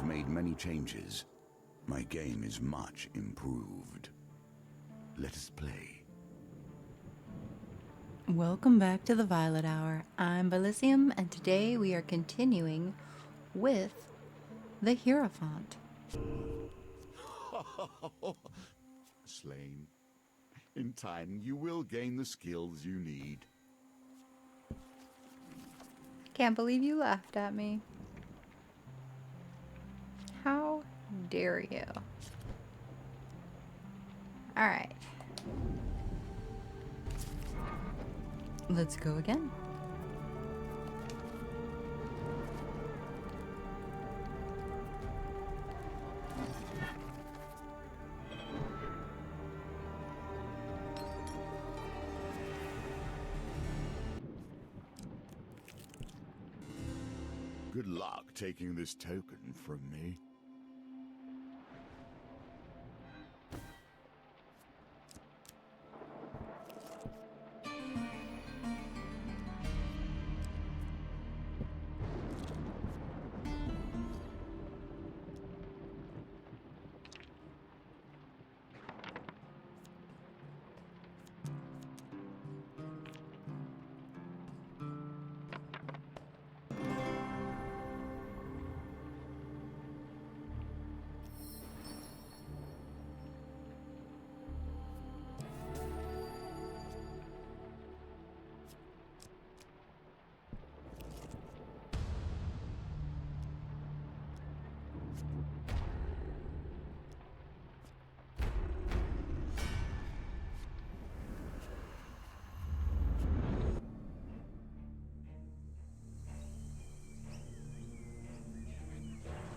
made many changes. My game is much improved. Let us play. Welcome back to the Violet Hour. I'm Bilicium, and today we are continuing with the Hierophant. Slain. In time, you will gain the skills you need. Can't believe you laughed at me. How dare you? Alright. Let's go again. Good luck taking this token from me.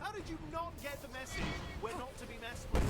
How did you not get the message? We're not to be messed with.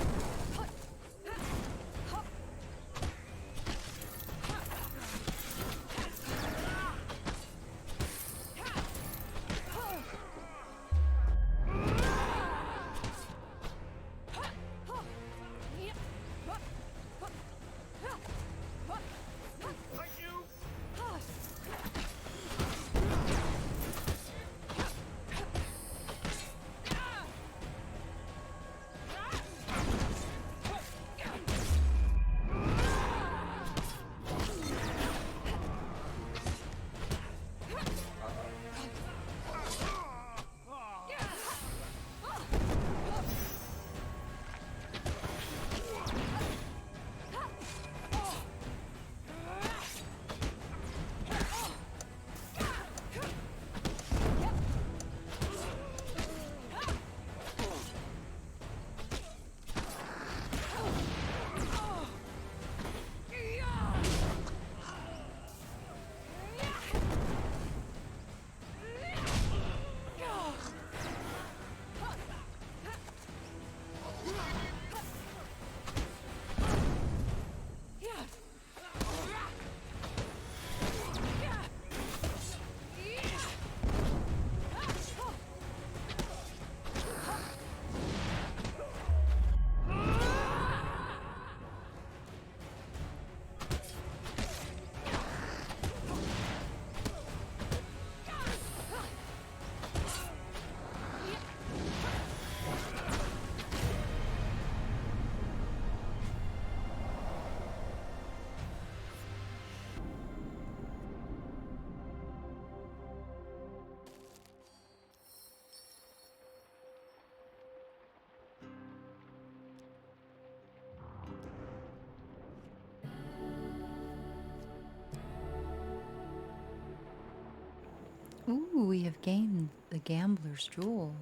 Ooh, we have gained the Gambler's Jewel.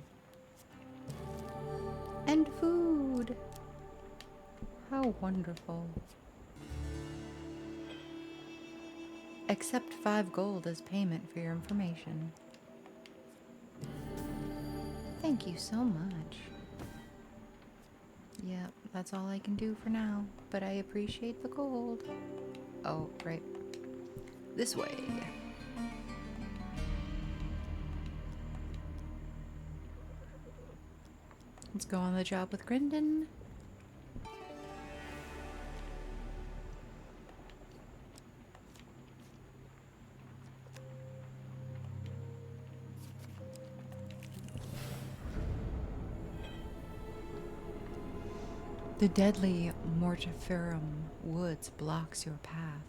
And food! How wonderful. Accept 5 gold as payment for your information. Thank you so much. Yep, that's all I can do for now, but I appreciate the gold. Oh, right. This way. Let's go on the job with Grindon. The deadly mortiferum woods blocks your path.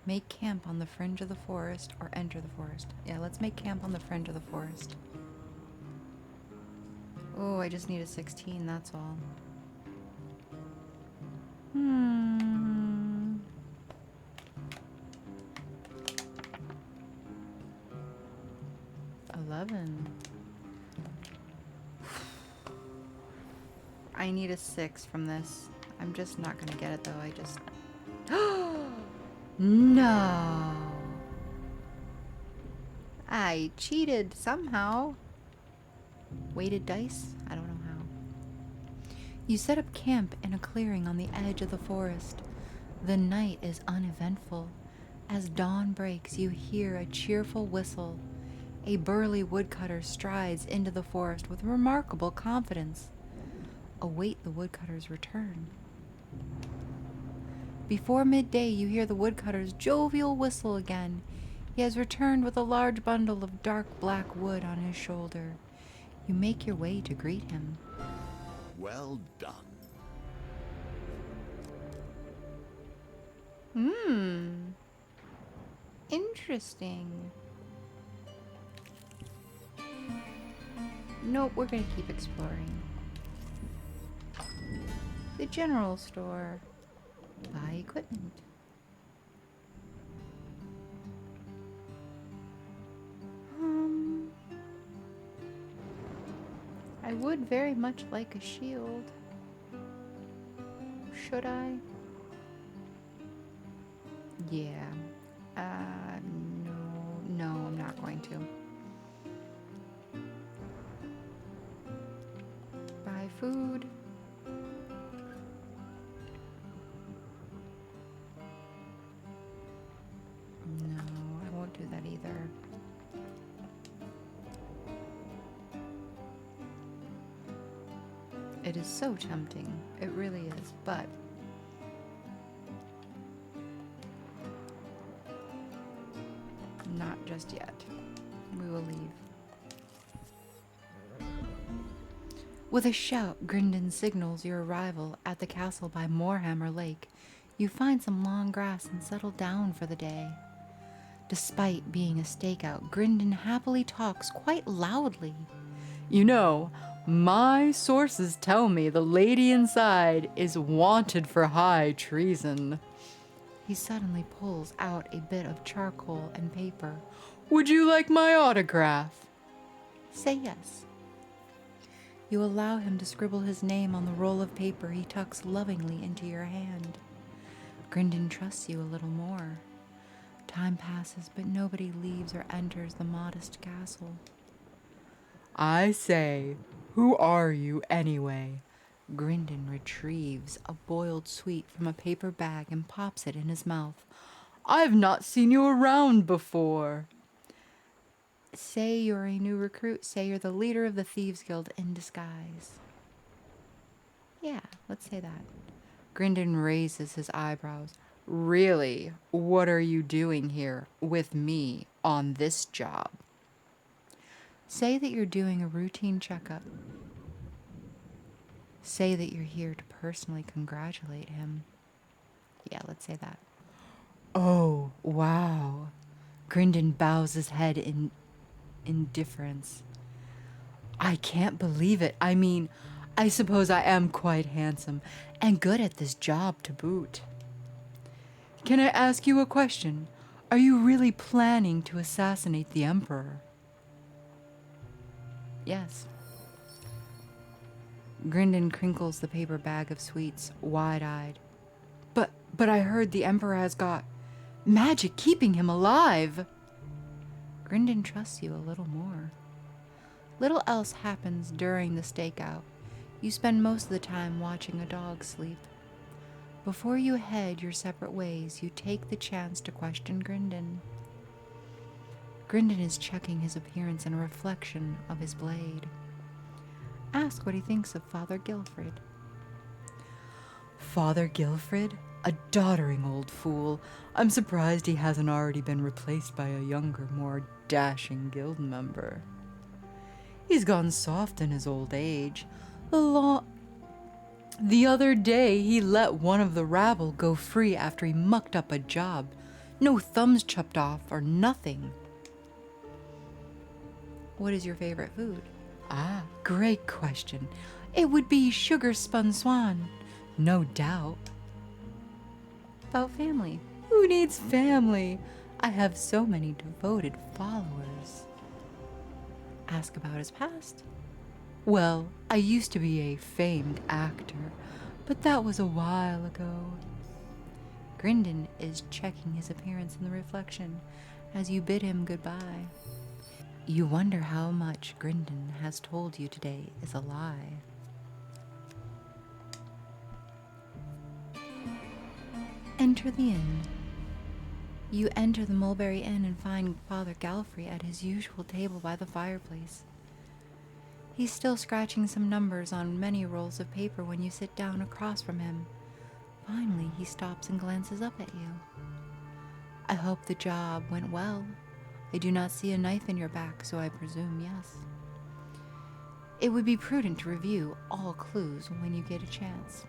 Make camp on the fringe of the forest or enter the forest. Yeah, let's make camp on the fringe of the forest. Oh, I just need a 16, that's all. 11. I need a 6 from this. I'm just not gonna get it though, I just... No! I cheated somehow. Weighted dice? I don't know how. You set up camp in a clearing on the edge of the forest. The night is uneventful. As dawn breaks, you hear a cheerful whistle. A burly woodcutter strides into the forest with remarkable confidence. Await the woodcutter's return. Before midday, you hear the woodcutter's jovial whistle again. He has returned with a large bundle of dark black wood on his shoulder. You make your way to greet him. Well done. Interesting. Nope, we're gonna keep exploring. The general store. Buy equipment. I would very much like a shield. Should I? Yeah. No, I'm not going to. Buy food. No, I won't do that either. It is so tempting. It really is, but not just yet. We will leave. With a shout, Grindon signals your arrival at the castle by Moorhammer Lake. You find some long grass and settle down for the day. Despite being a stakeout, Grindon happily talks quite loudly. You know, my sources tell me the lady inside is wanted for high treason. He suddenly pulls out a bit of charcoal and paper. Would you like my autograph? Say yes. You allow him to scribble his name on the roll of paper he tucks lovingly into your hand. Grindon trusts you a little more. Time passes, but nobody leaves or enters the modest castle. I say, who are you anyway? Grindon retrieves a boiled sweet from a paper bag and pops it in his mouth. I've not seen you around before. Say you're a new recruit. Say you're the leader of the Thieves Guild in disguise. Yeah, let's say that. Grindon raises his eyebrows. Really? What are you doing here with me on this job? Say that you're doing a routine checkup. Say that you're here to personally congratulate him. Yeah, let's say that. Oh, wow. Grindon bows his head in indifference. I can't believe it. I mean, I suppose I am quite handsome and good at this job to boot. Can I ask you a question? Are you really planning to assassinate the Emperor? Yes. Grindon crinkles the paper bag of sweets, wide-eyed. But I heard the Emperor has got magic keeping him alive. Grindon trusts you a little more. Little else happens during the stakeout. You spend most of the time watching a dog sleep. Before you head your separate ways, you take the chance to question Grindon. Grindon is checking his appearance and a reflection of his blade. Ask what he thinks of Father Gilfred. Father Gilfred? A doddering old fool. I'm surprised he hasn't already been replaced by a younger, more dashing guild member. He's gone soft in his old age. The The other day, he let one of the rabble go free after he mucked up a job. No thumbs chopped off or nothing. What is your favorite food? Ah, great question. It would be sugar spun swan. No doubt. About family. Who needs family? I have so many devoted followers. Ask about his past. Well, I used to be a famed actor, but that was a while ago. Grindon is checking his appearance in the reflection as you bid him goodbye. You wonder how much Grindon has told you today is a lie. Enter the inn. You enter the Mulberry Inn and find Father Galfrey at his usual table by the fireplace. He's still scratching some numbers on many rolls of paper when you sit down across from him. Finally, he stops and glances up at you. I hope the job went well. I do not see a knife in your back, so I presume yes. It would be prudent to review all clues when you get a chance.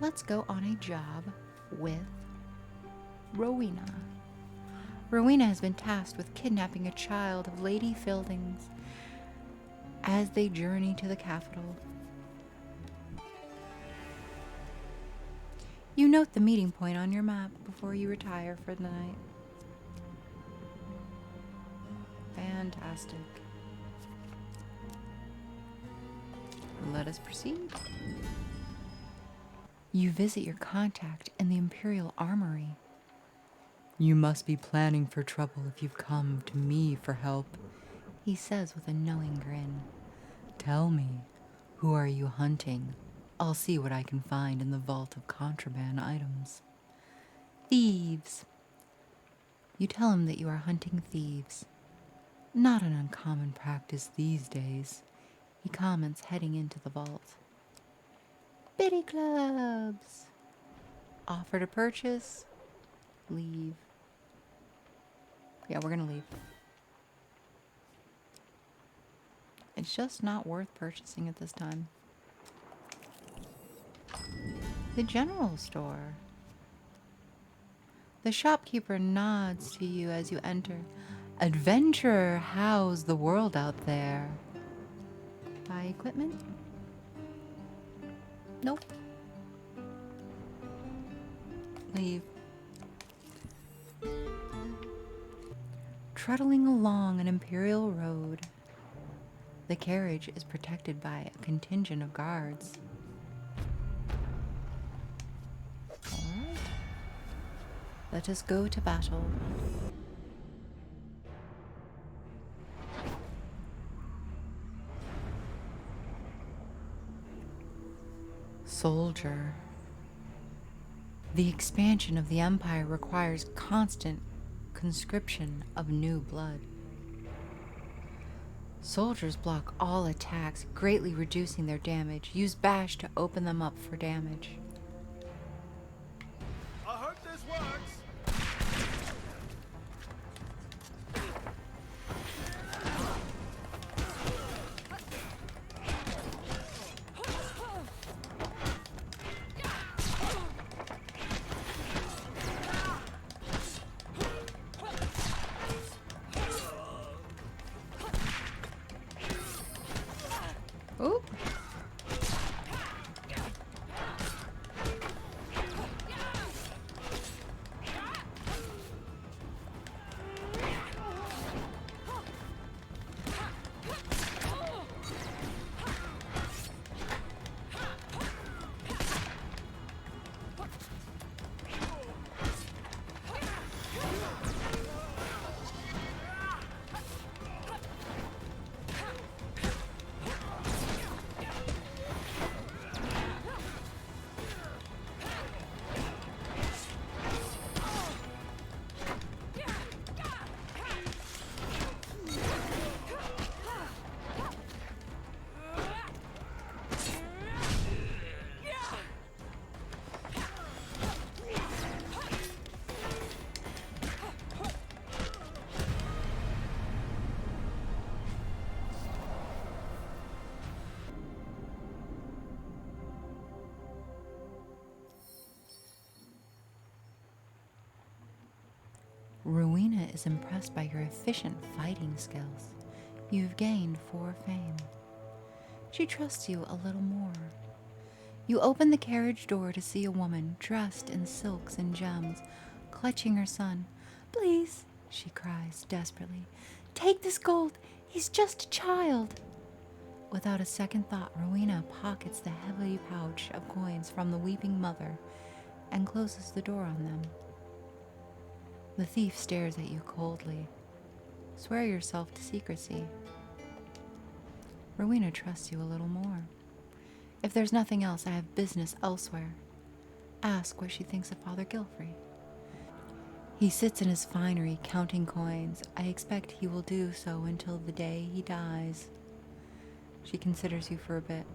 Let's go on a job with Rowena. Rowena has been tasked with kidnapping a child of Lady Fielding's as they journey to the capital. You note the meeting point on your map before you retire for the night. Fantastic. Let us proceed. You visit your contact in the Imperial Armory. You must be planning for trouble if you've come to me for help, he says with a knowing grin. Tell me, who are you hunting? I'll see what I can find in the vault of contraband items. Thieves. You tell him that you are hunting thieves. Not an uncommon practice these days, he comments, heading into the vault. Biddy clubs. Offer to purchase. Leave. Yeah, we're gonna leave. It's just not worth purchasing at this time. The general store. The shopkeeper nods to you as you enter. Adventurer, how's the world out there? Buy equipment? Nope. Leave. Trundling along an imperial road, the carriage is protected by a contingent of guards. All right. Let us go to battle. Soldier. The expansion of the Empire requires constant conscription of new blood. Soldiers block all attacks, greatly reducing their damage. Use bash to open them up for damage. I hope this works. Ooh. Rowena is impressed by your efficient fighting skills. You've gained 4 fame. She trusts you a little more. You open the carriage door to see a woman dressed in silks and gems, clutching her son. "Please," she cries desperately, "take this gold. He's just a child." Without a second thought, Rowena pockets the heavy pouch of coins from the weeping mother and closes the door on them. The thief stares at you coldly. Swear yourself to secrecy. Rowena trusts you a little more. If there's nothing else, I have business elsewhere. Ask what she thinks of Father Gilfrey. He sits in his finery counting coins. I expect he will do so until the day he dies. She considers you for a bit.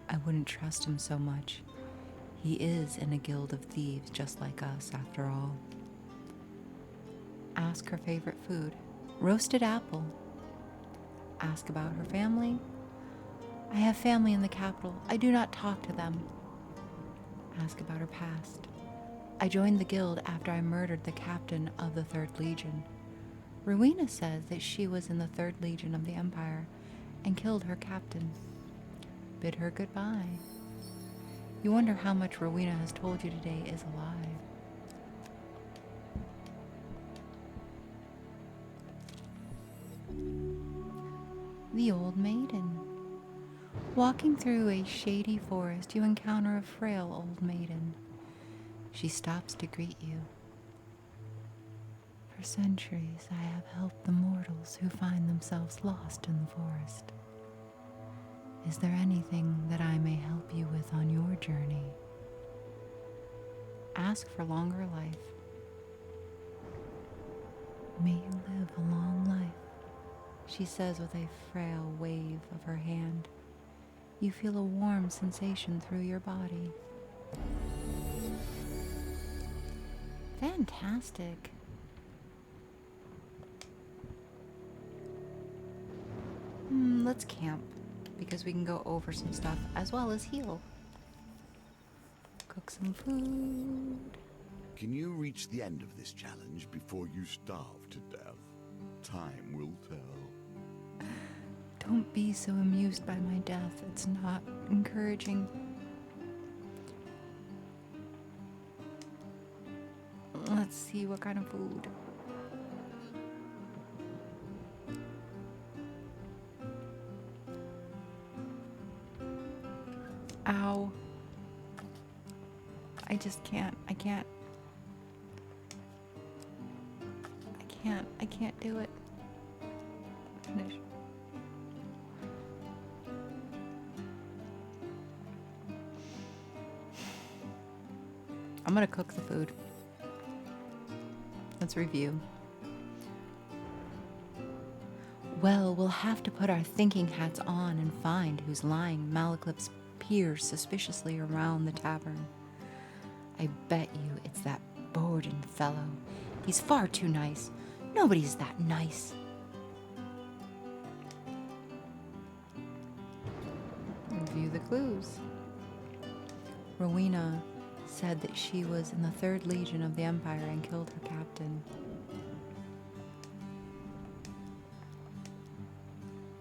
I wouldn't trust him so much. He is in a guild of thieves just like us, after all. Ask her favorite food. Roasted apple. Ask about her family. I have family in the capital. I do not talk to them. Ask about her past. I joined the guild after I murdered the captain of the 3rd Legion. Rowena says that she was in the 3rd Legion of the Empire and killed her captain. Bid her goodbye. You wonder how much Rowena has told you today is a lie. The Old Maiden. Walking through a shady forest, you encounter a frail old maiden. She stops to greet you. For centuries, I have helped the mortals who find themselves lost in the forest. Is there anything that I may help you with on your journey? Ask for longer life. May you live a long life, she says with a frail wave of her hand. You feel a warm sensation through your body. Fantastic. Let's camp, because we can go over some stuff as well as heal. Cook some food. Can you reach the end of this challenge before you starve to death? Time will tell. Don't be so amused by my death. It's not encouraging. Let's see what kind of food. Ow. I just can't. I can't do it. Finish. I'm gonna cook the food. Let's review. Well, we'll have to put our thinking hats on and find who's lying. Malaclips peers suspiciously around the tavern. I bet you it's that Borden fellow. He's far too nice. Nobody's that nice. Review the clues. Rowena said that she was in the 3rd Legion of the Empire and killed her captain.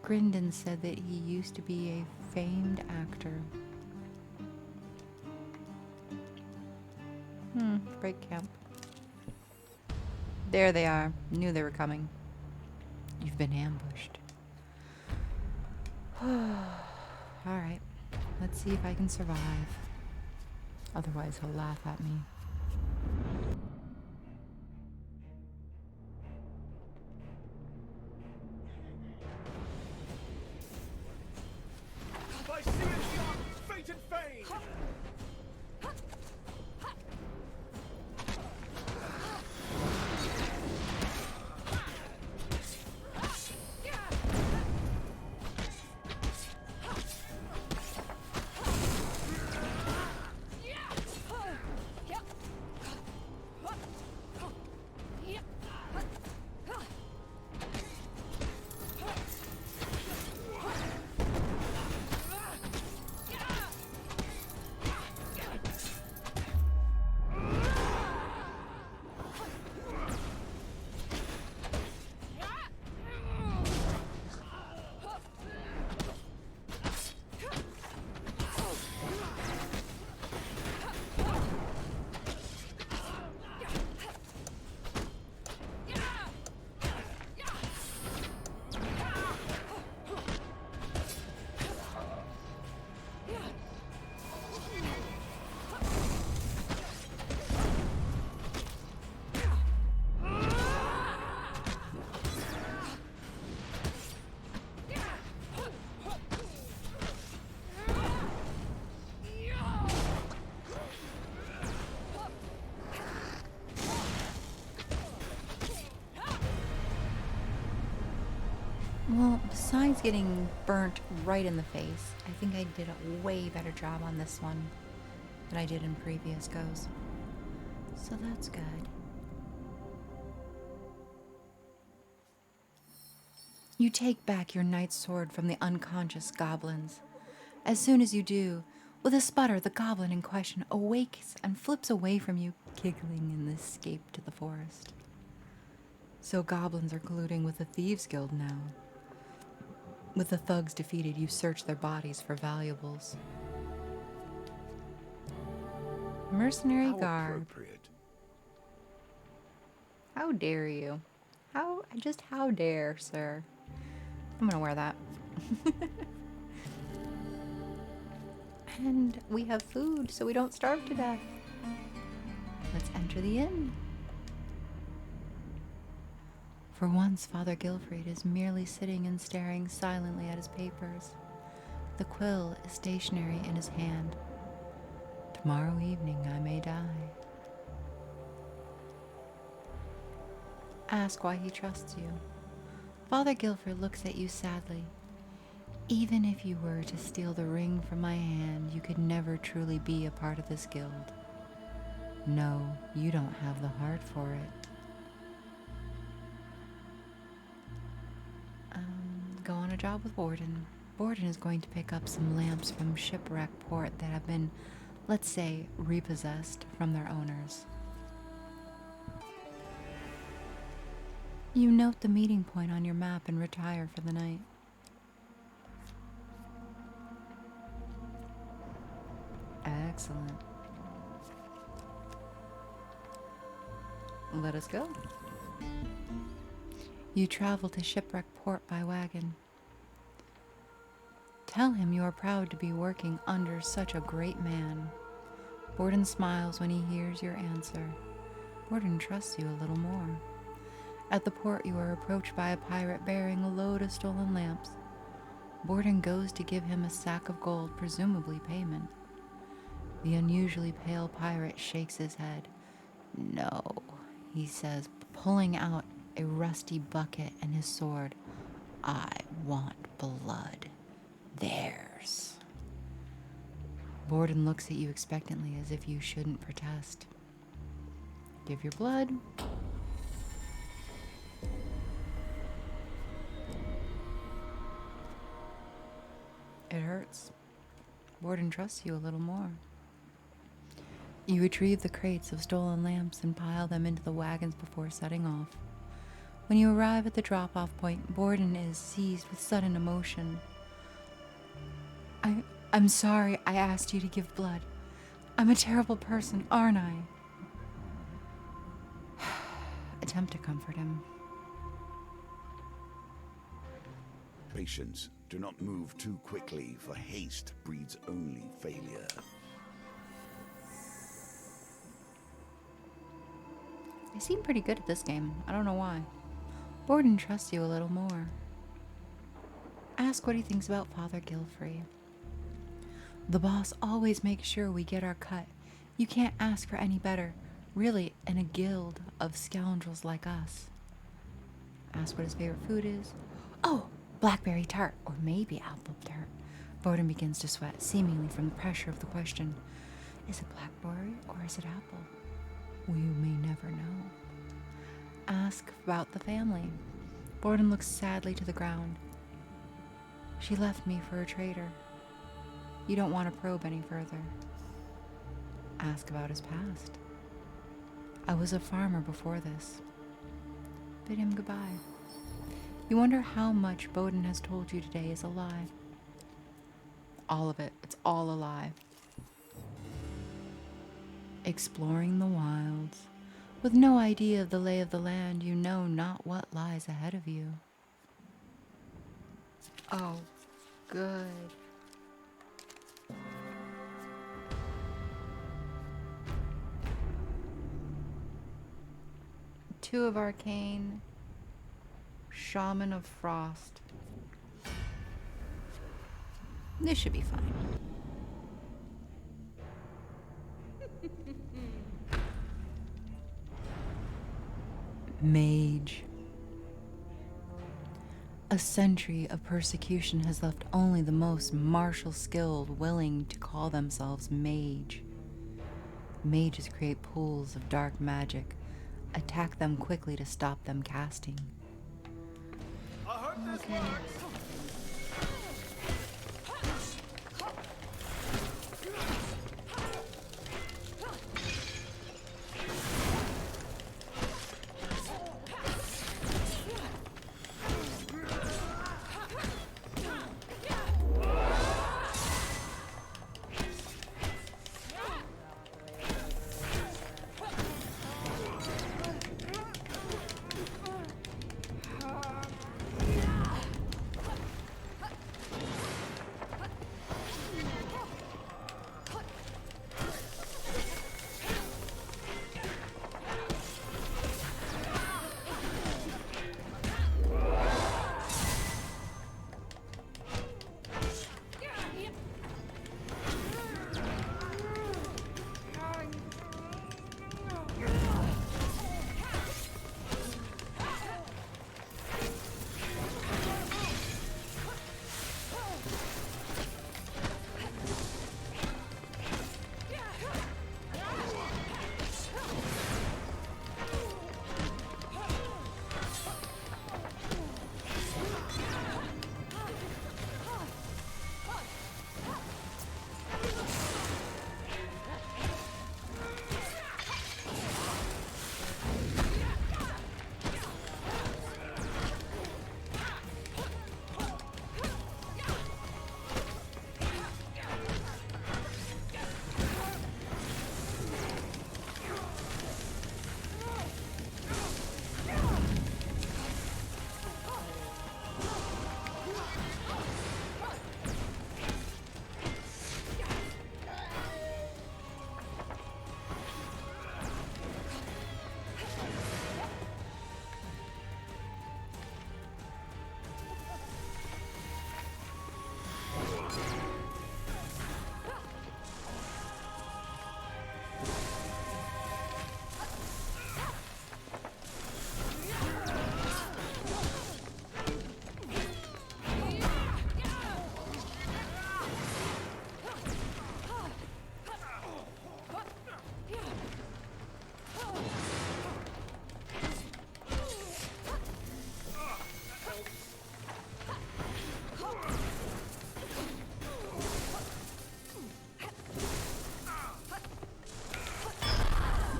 Grindon said that he used to be a famed actor. Break camp. There they are. Knew they were coming. You've been ambushed. Alright. Let's see if I can survive. Otherwise, he'll laugh at me. By sea and beyond, fate and fame! Well, besides getting burnt right in the face, I think I did a way better job on this one than I did in previous goes. So that's good. You take back your knight's sword from the unconscious goblins. As soon as you do, with a sputter, the goblin in question awakes and flips away from you, giggling in the escape to the forest. So goblins are colluding with the Thieves' Guild now. With the thugs defeated, you search their bodies for valuables. Mercenary How garb. appropriate. How dare you? How dare, sir? I'm gonna wear that. And we have food, so we don't starve to death. Let's enter the inn. For once, Father Gilfried is merely sitting and staring silently at his papers. The quill is stationary in his hand. Tomorrow evening I may die. Ask why he trusts you. Father Gilfried looks at you sadly. Even if you were to steal the ring from my hand, you could never truly be a part of this guild. No, you don't have the heart for it. Go on a job with Borden. Borden is going to pick up some lamps from Shipwreck Port that have been, let's say, repossessed from their owners. You note the meeting point on your map and retire for the night. Excellent. Let us go. You travel to Shipwreck Port by wagon. Tell him you are proud to be working under such a great man. Borden smiles when he hears your answer. Borden trusts you a little more. At the port, you are approached by a pirate bearing a load of stolen lamps. Borden goes to give him a sack of gold, presumably payment. The unusually pale pirate shakes his head. No, he says, pulling out a rusty bucket and his sword. I want blood. Theirs. Borden looks at you expectantly as if you shouldn't protest. Give your blood. It hurts. Borden trusts you a little more. You retrieve the crates of stolen lamps and pile them into the wagons before setting off. When you arrive at the drop-off point, Borden is seized with sudden emotion. I'm sorry I asked you to give blood. I'm a terrible person, aren't I? Attempt to comfort him. Patience. Do not move too quickly, for haste breeds only failure. I seem pretty good at this game. I don't know why. Borden trusts you a little more. Ask what he thinks about Father Gilfrey. The boss always makes sure we get our cut. You can't ask for any better, really, in a guild of scoundrels like us. Ask what his favorite food is. Oh, blackberry tart, or maybe apple tart. Borden begins to sweat, seemingly from the pressure of the question. Is it blackberry or is it apple? We may never know. Ask about the family. Borden looks sadly to the ground. She left me for a traitor. You don't want to probe any further. Ask about his past. I was a farmer before this. Bid him goodbye. You wonder how much Borden has told you today is a lie. All of it. It's all a lie. Exploring the wilds. With no idea of the lay of the land, you know not what lies ahead of you. Oh, good. Two of Arcane. Shaman of Frost. This should be fine. Mage. A century of persecution has left only the most martial skilled willing to call themselves mage. Mages create pools of dark magic. Attack them quickly to stop them casting. I hope this works.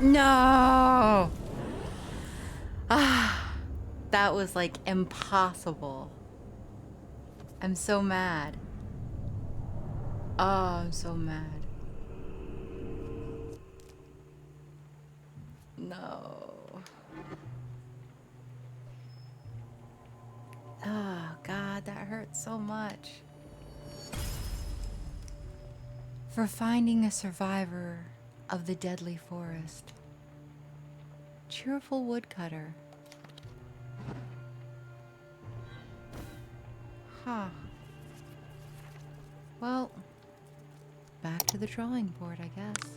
No! Ah, that was like impossible. I'm so mad. Oh, I'm so mad. No. Oh, God, that hurts so much. For finding a survivor of the deadly forest. Cheerful woodcutter. Huh. Well, back to the drawing board, I guess.